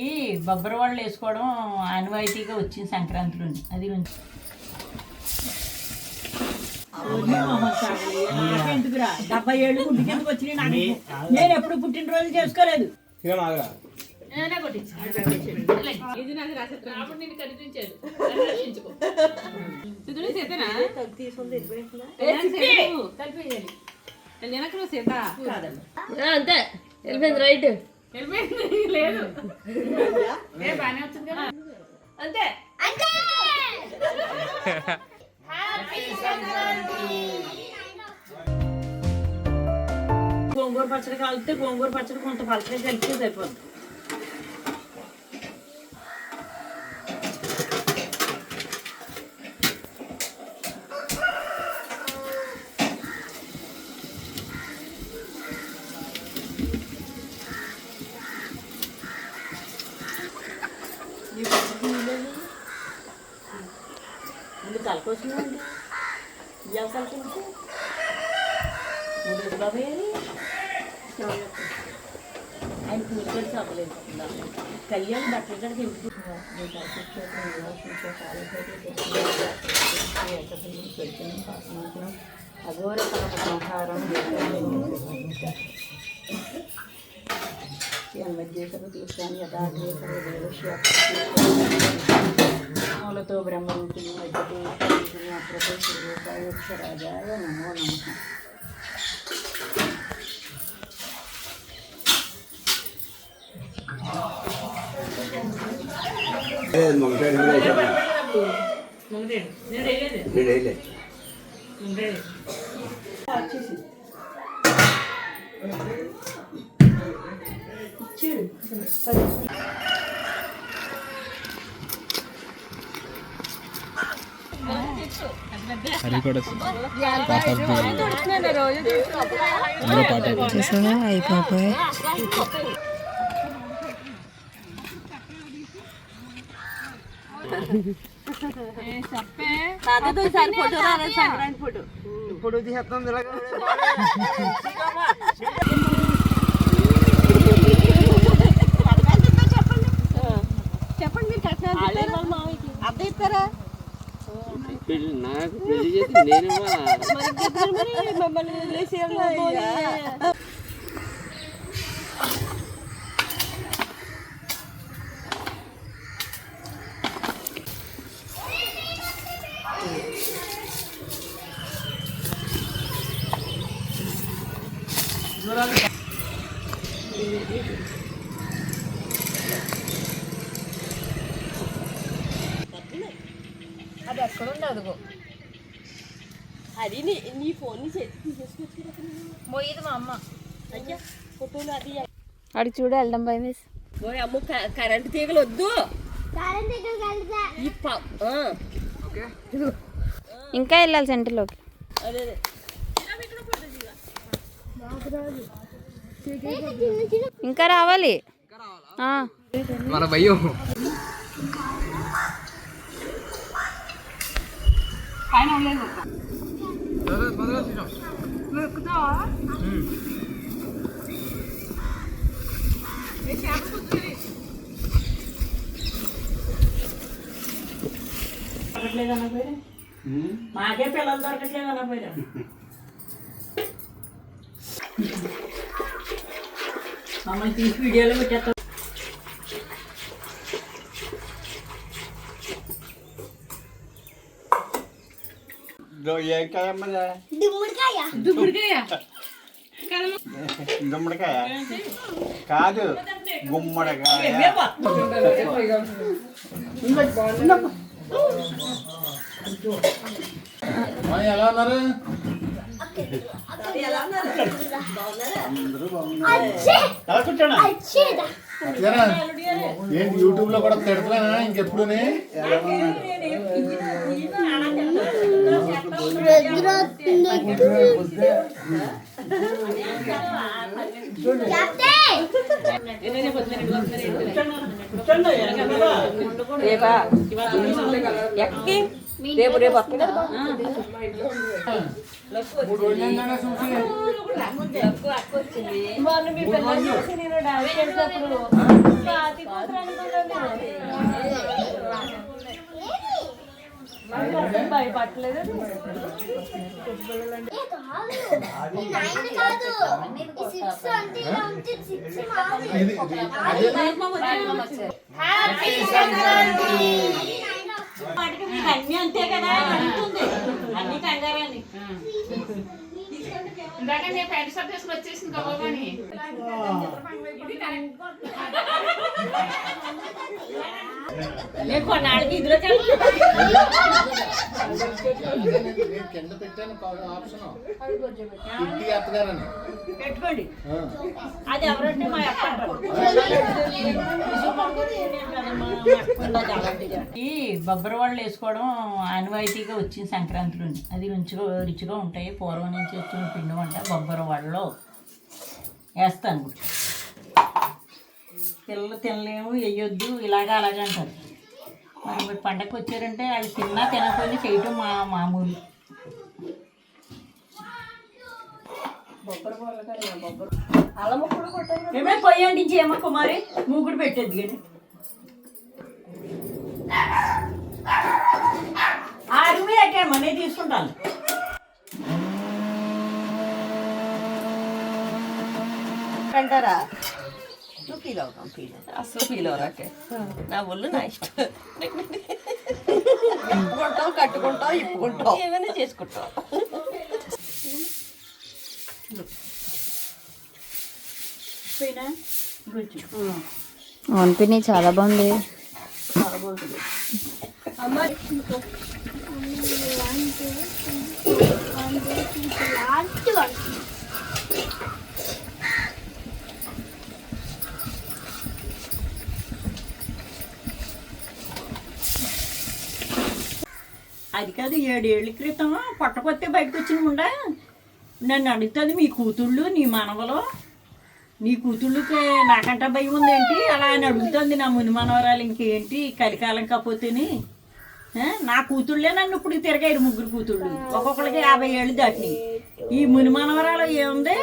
ఈ బొబ్బరి వాళ్ళు వేసుకోవడం ఆనవాయితీగా వచ్చింది సంక్రాంతిలోని. అది ఎందుకురా 70 ఏళ్ళు పుట్టికెందుకు వచ్చినాయి నాకు? నేను ఎప్పుడు పుట్టినరోజు చేసుకోలేదు. ఇది నాకు రాబడి నేను కనిపించాడు. అంతే వెళ్ళిపోయింది. రైట్ వెళ్ళిపోయింది. లేదు బాగానే వచ్చింది కదా. అంతే గోంగూర పచ్చడి కలిపితే గోంగూర పచ్చడి కొంత పచ్చడి కలిపితే సరిపోద్ది. ముందు తలకొచ్చినాయండి ఇవాళ తలకొచ్చి ముందు బాబు ఆయన కూర్చొని చెప్పలేదు. కళ్యాణ్ బట్టలు కడికి అఘోర సంహారం మూలతో బ్రహ్మరూపిణి మధ్యదేశిని అప్రదేశరాజాయ నమో నమః. అది కూడా అయిపోయి ఇప్పుడు చెప్పండి మీరు అర్థం ఇస్తారా? నాకు పెళ్లి చేసి నేను మమ్మల్ని వదిలేసి అది ఎక్కడ ఉండదు. అది నీ ఫోన్ పోయేది మా అమ్మ. అయ్యా ఫోటోలు అది అడిగి చూడ వెళ్ళడం భయం వేసి. అమ్మ కరెంట్ తీగలు వద్దు. ఇంకా వెళ్ళాలి సెంటర్లోకి. అదే ఇంకా రావాలి. మన భయం మాకే పిల్లలు దొరకట్లేదు అన్నపోయినా. మమ్మల్ని తీసి వీడియోలో పెట్టేస్తాం. గుమ్మడికాయ కాదు గుమ్మడికాయ. ఎలా ఉన్నారు? ఏంటి యూట్యూబ్ లో కూడా తిడతానా ఇంకెప్పుడునే? ఎక్కి రేపు రేపు వస్తుంది కదా 3 రోజులైనా చూసి వాళ్ళు మీ పిల్లలు చూసి నేను డాన్స్ చేసినప్పుడు స్వాతి కూతురు అనుకున్నాను భయపడలేదు అన్ని అంతే కదా అడుగుతుంది అన్ని కంగారని ఇందాక నేను ప్యాంట్ షర్ట్ వేసుకుని వచ్చేసింది కబాబని నేను కొన్నాళ్ళకి ఇదిలో నేను కింద పెట్టాను ఆప్షన్ ఇంటి అత్తగారని పెట్టుకోండి అది ఎవరంటే మా అక్క ఈ బొబ్బరి వాళ్ళు వేసుకోవడం ఆనవాయితీగా వచ్చింది సంక్రాంతిలోని అది రుచిగా ఉంటాయి పూర్వం నుంచి వచ్చిన పిండి వంట బొబ్బరి వాళ్ళు వేస్తాను పిల్లలు తినలేము వేయొద్దు ఇలాగా అలాగ అంటారు మరి మీరు పండగకి వచ్చారంటే వాళ్ళు తిన్నా తినకపోయినా చేయటం మామూలు ఏమే పోయండి చేయమ్మ కుమారి మూగుడు పెట్టేది కానీ ఆరుమి అట్టేమ్మా నేను తీసుకుంటాను అంటారా నువ్వు ఫీల్ అవుతాం అసలు ఫీల్ అవరాకే నా ఒళ్ళు నా ఇష్టం ఇప్పుకుంటావు కట్టుకుంటావు ఇప్పుకుంటావు ఏమైనా చేసుకుంటావు అవును పిన్ని చాలా బాగుంది అది కాదు 7 ఏళ్ళ క్రితం పొట్టకొత్తే బయటకు వచ్చిన ఉండా నన్ను అడుగుతుంది మీ కూతుళ్ళు నీ మనవలో నీ కూతుళ్ళకి నాకంట భయం ఉందేంటి అలా అని అడుగుతుంది నా ముని మనవరాలు ఇంకేంటి కలికాలం కాకపోతేని నా కూతుళ్ళే నన్ను ఇప్పుడు తిరగారు 3 కూతుళ్ళు ఒక్కొక్కరికి 50 ఏళ్ళు దాటినాయి ఈ ముని మనవరాలు ఏముంది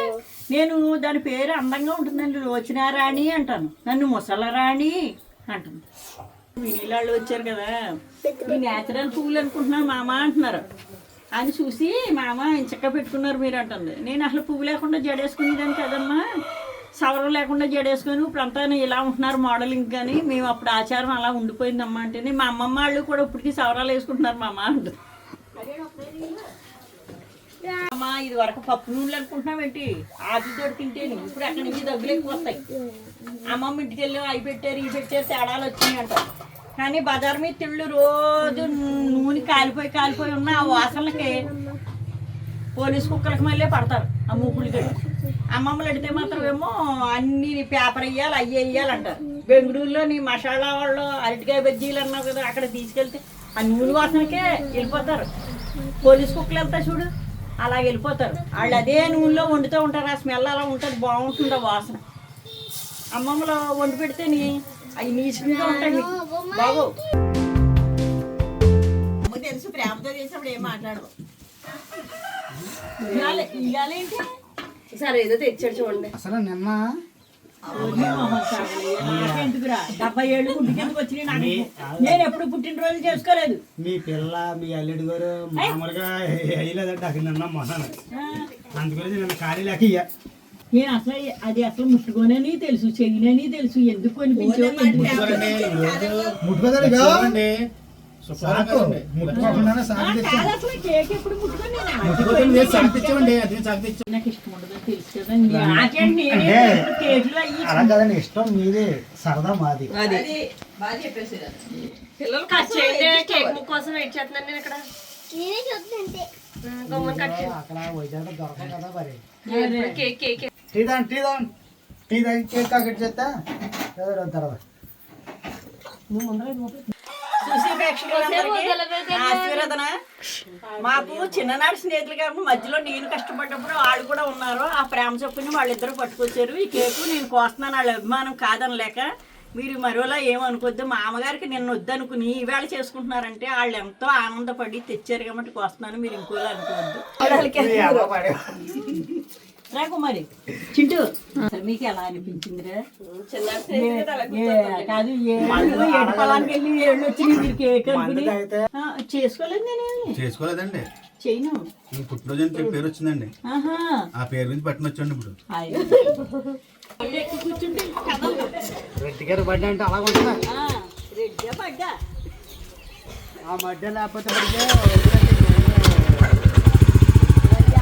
నేను దాని పేరు అందంగా ఉంటుందండి లోచనారాణి అంటాను నన్ను ముసలరాణి అంటుంది వీళ్ళాళ్ళు వచ్చారు కదా ఈ నేచురల్ పువ్వులు అనుకుంటున్నాను మామ అంటున్నారు అని చూసి మామ ఇంచక్క పెట్టుకున్నారు మీరు అంటుంది నేను అసలు పువ్వు లేకుండా జడేసుకునేదాన్ని కదమ్మా సవరం లేకుండా జడేసుకొని ఇప్పుడంతా ఇలా ఉంటున్నారు మోడలింగ్ కానీ మేము అప్పుడు ఆచారం అలా ఉండిపోయిందమ్మా అంటేనే మా అమ్మమ్మ వాళ్ళు కూడా ఇప్పటికీ సవరాలు వేసుకుంటున్నారు మామ అంటారు అమ్మా ఇది వరకు పప్పు నూనెలు అనుకుంటున్నామేంటి ఆకులతో తింటేని ఇప్పుడు అక్కడి నుంచి దగ్గులు ఎక్కువ వస్తాయి అమ్మమ్మ ఇంటికి వెళ్ళి అవి పెట్టారు ఇవి పెట్టారు తేడాలు వచ్చినాయి అంటారు కానీ బజార్ మీద తిళ్ళు రోజు నూనె కాలిపోయి ఉన్న ఆ వాసనలకి పోలీసు కుక్కలకి మళ్ళీ పడతారు ఆ మూకులకి అమ్మమ్మలు అడిగితే మాత్రం ఏమో అన్ని పేపర్ వేయాలి అవి వేయాలంటారు బెంగళూరులోని మసాలా వాళ్ళు అరటికాయ బజ్జీలు అన్నావు కదా అక్కడ తీసుకెళ్తే ఆ నూనె వాసనకే వెళ్ళిపోతారు పోలీసు కుక్కలు వెళ్తా చూడు అలా వెళ్ళిపోతారు వాళ్ళు అదే నూనెలో వండుతూ ఉంటారు ఆ స్మెల్ అలా ఉంటుంది బాగుంటుంది ఆ వాసన అమ్మమ్మలో వండి పెడితేని అవి నీచుగా ఉంటాయి బాబు తెలుసు ప్రేమతో చేసినప్పుడు ఏం మాట్లాడవు ఇవ్వాలేంటి సరే ఏదో తెచ్చాడు చూడండి అసలు నిన్న నాకెందుకురా 70 ఏళ్ళు గుడ్డి కిందకు వచ్చి నేను ఎప్పుడు పుట్టినరోజు చేసుకోలేదు మీ పిల్ల మీ అల్లుడి గారు మామూలుగా వేయలేదంటే అక్కడ నిన్న మొన్న అందుకని నిన్న ఖాళీ లేక నేను అసలు అది అసలు ముట్టుకోనని తెలుసు చెయ్యనని తెలుసు ఎందుకు అనిపించేది ముట్టుకోదండి అసలు కేక్ ఎప్పుడు ముట్టుకొని నాకు ఇష్టం ఉండదు తెలుసు కదా నాకేంటి కేకులు అలా కదండి ఇష్టం మీదే సరదా మాది బాగా చెప్పేసి పిల్లలు కట్ చేయండి కేక్ ముక్క కోసం వెయిట్ చేస్తున్నాను నేను ఇక్కడ గమ్మని కట్ చేయండి అక్కడ వైజాగ్ దొరకదు కదా మరి కేక్ కేక్ టీ తాగి కేక్ కాకెట్ చేస్తా తర్వాత చూసి ప్రేక్షకులందరికీ ఆశీర్వదన మాకు చిన్ననాటి స్నేహితులు కాబట్టి మధ్యలో నేను కష్టపడ్డప్పుడు వాళ్ళు కూడా ఉన్నారు ఆ ప్రేమ చొప్పుని వాళ్ళిద్దరూ పట్టుకొచ్చారు ఈ కేకు నేను కోస్తున్నాను వాళ్ళ అభిమానం కాదనలేక మీరు మరోలా ఏమనుకోద్దు. మా అమ్మగారికి నిన్న వద్దనుకుని ఈవేళ చేసుకుంటున్నారంటే వాళ్ళు ఎంతో ఆనందపడి తెచ్చారు కాబట్టి వస్తున్నాను, మీరు ఇంకోలా అనుకోవద్దు. రాకు మరి చింటూ, అసలు మీకు ఎలా అనిపించిందిరా? కాదు ఏడు పొలానికి వెళ్ళి ఏళ్ళు వచ్చి మీరు కేక్ అనుకుని చేసుకోలేదు. నేనేమి చేసుకోలేదండి, చేయను. పుట్టినరోజు అని పేరు వచ్చిందండి, ఆ పేరు మీద పట్టున వచ్చండి. ఇప్పుడు కూర్చుంటే రెడ్డి గారు బడ్డ అంటే అలా ఉంటుందా? రెడ్డి పడ్డా ఆ మధ్య లేకపోతే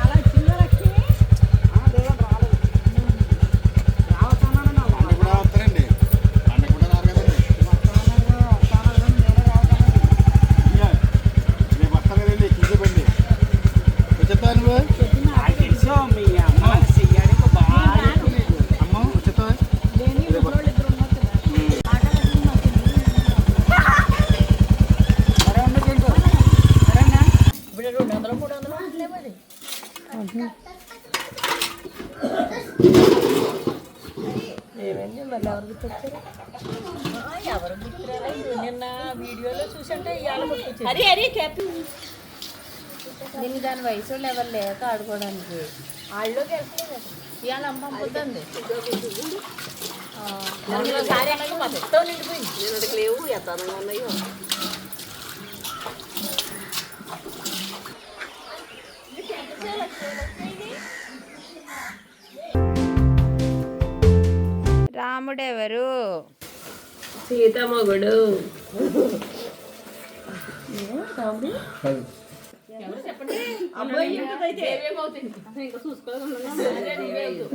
అలా వచ్చిందో లక్ష్మి. పండుగ కూడా వస్తారండి, పండుగ కూడా రారు కదండి. రేపు వస్తారు కదండి, కూర్చోబండి. వచ్చేస్తావా నువ్వు? మీ అమ్మ చెయ్యాలి బాగా అమ్మ వచ్చేస్తావా? లేని ముసలోళ్ళు ఇద్దరు ఉన్నారు కదా. ఇప్పుడు 200 300 ఉంటలే మరి. ఏమైంది మళ్ళీ ఎవరు గుర్తొచ్చారు? ఎవరు గుర్తురాలేదు. నిన్న వీడియోలో చూసంటే ఇవాళ గుర్తొచ్చారు. అరే అరే క్యాప్ దీన్ని దాని వయసు వాళ్ళు ఎవరు లేక ఆడుకోవడానికి వాళ్ళలోకి వెళ్తలేదు. ఇవాళ అమ్మ పొద్దుంది. ఒకసారి అలాగే మొత్తం నిండిపోయింది. నేను అడిగి లేవు ఎత్తానంగా ఉన్నాయో. రాముడెవరు? సీతమ్మగుడు.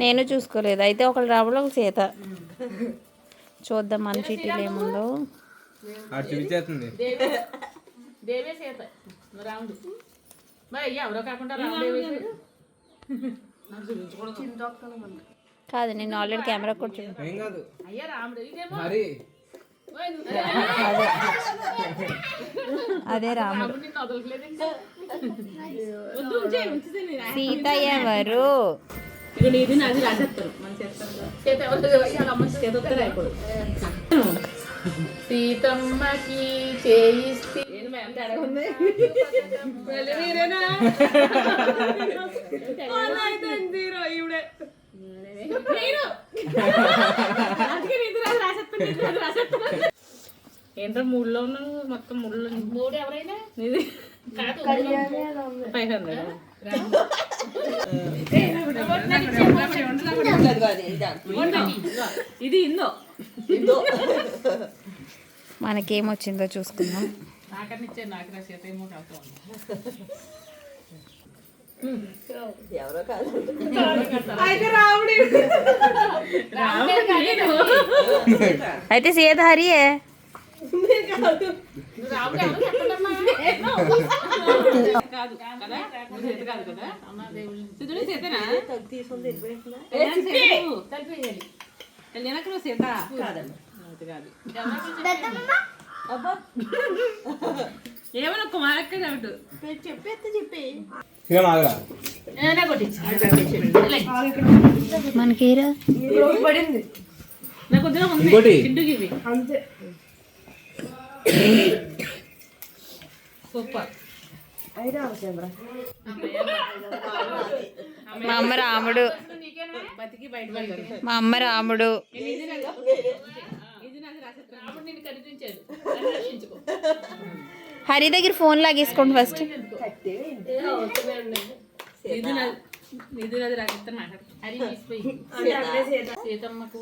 నేను చూసుకోలేదు. అయితే ఒకళ్ళు రాముడు ఒక సీత. చూద్దాం మన చీటీలు ఏముందో. చూపించేస్తుంది. దేవే సీత రాముడు. మరి ఎవరో కాకుండా రాముడు కాదు, నేను ఆల్రెడీ కెమెరా కూర్చుని. ఏం కాదు, అయ్యా రాముడు. ఇదేమో మరి అదే రాముడు. రాముడు నిన్ను వదలట్లేదు ఇంకా. సీత ఎవరు? ఇది నాది రాసేస్తారు. మన చేత ఎవరు చేత వస్తారు అయిపోదు. సీతమ్మకి చేయిస్తే ఎంత అడగండి. ఏంటో మూడులో ఉన్నాను, మొత్తం మూడులో. మూడు ఎవరైనా కాదు 500. ఇది ఇందో మనకేమొచ్చిందో చూసుకుందాం. నాకనిచ్చే నాకు నా చేత ఏమో కాదు. ఎవరో కాదు. అయితే సీత హరియే. రాముడు ఎవరు చెప్పండమ్మా. కాదు కదా, సీత కాదు కదా. అమ్మ దేవుడు సిద్ధుడు సీతనా కలిపేయాలి. కళ్యాణకు నువ్వు సీత కాదండి. కాదు ఏమన్నా కుమారక్క డౌట్ మనకేరా పడింది నాకు వద్దున ఉంది చింటూకి ఇవి అంతే. సూపర్. మా అమ్మ రాముడు. బతికి బయట మా అమ్మ రాముడు. ఇది నాది రాసేస్తాను. రాముడు నిన్ను కనిపించాడు, రక్షించుకో. హరి దగ్గర ఫోన్ లాగేసుకోండి ఫస్ట్. ఇది నాది రాసేస్తాను. మాట్లాడు. హరి తీసిపోయి సీతమ్మకు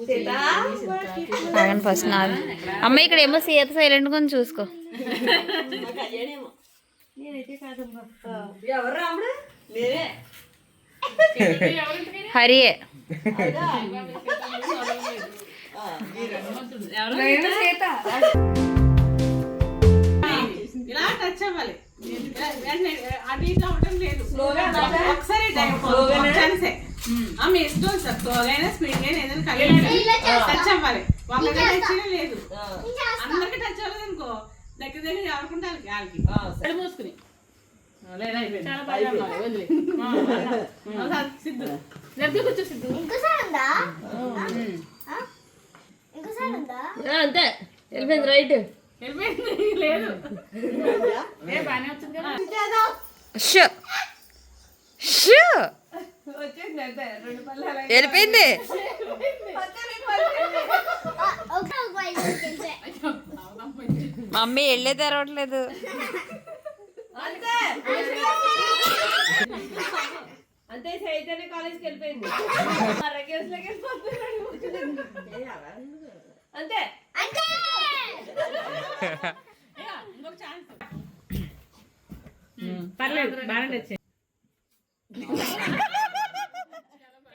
ఆగండి ఫస్ట్ నాది. అమ్మ ఇక్కడేమో సీత సైలెంట్ గా చూసుకో. ఎవరు రాముడు? నేనే. హరియే. ఇలా టచ్ అవ్వాలి. అది అవడం లేదు. ఒకసారి మీ ఇష్టం సార్. స్లోగా అయినా స్పీడ్ గా ఏదైనా కలిగి టచ్ అవ్వాలి. ఒకటే టచ్ లేదు, అందరికి టచ్ అవ్వలేదు అనుకో. దగ్గర దగ్గర ఎవరుకుంటే వాళ్ళకి వాళ్ళకి మూసుకుని లేదా చాలా బాగా వదిలే. సిద్ధు దగ్గర కూర్చో. సిద్ధు అంతే వెళ్ళిపోయింది రైట్. వెళ్ళిపోయింది లేదు బాగానే వచ్చింది కదా. షూ షూ వచ్చేసింది అంతే 2 పళ్ళు అలా వెళ్ళిపోయింది. మమ్మీ వెళ్ళే తెరవట్లేదు. అంతే అంతే చైతన్య కాలేజ్కి వెళ్ళిపోయింది. రకేష్లోకి వెళ్ళిపోతున్నాడు. అంతే పర్లేదు బాగానే వచ్చాయి.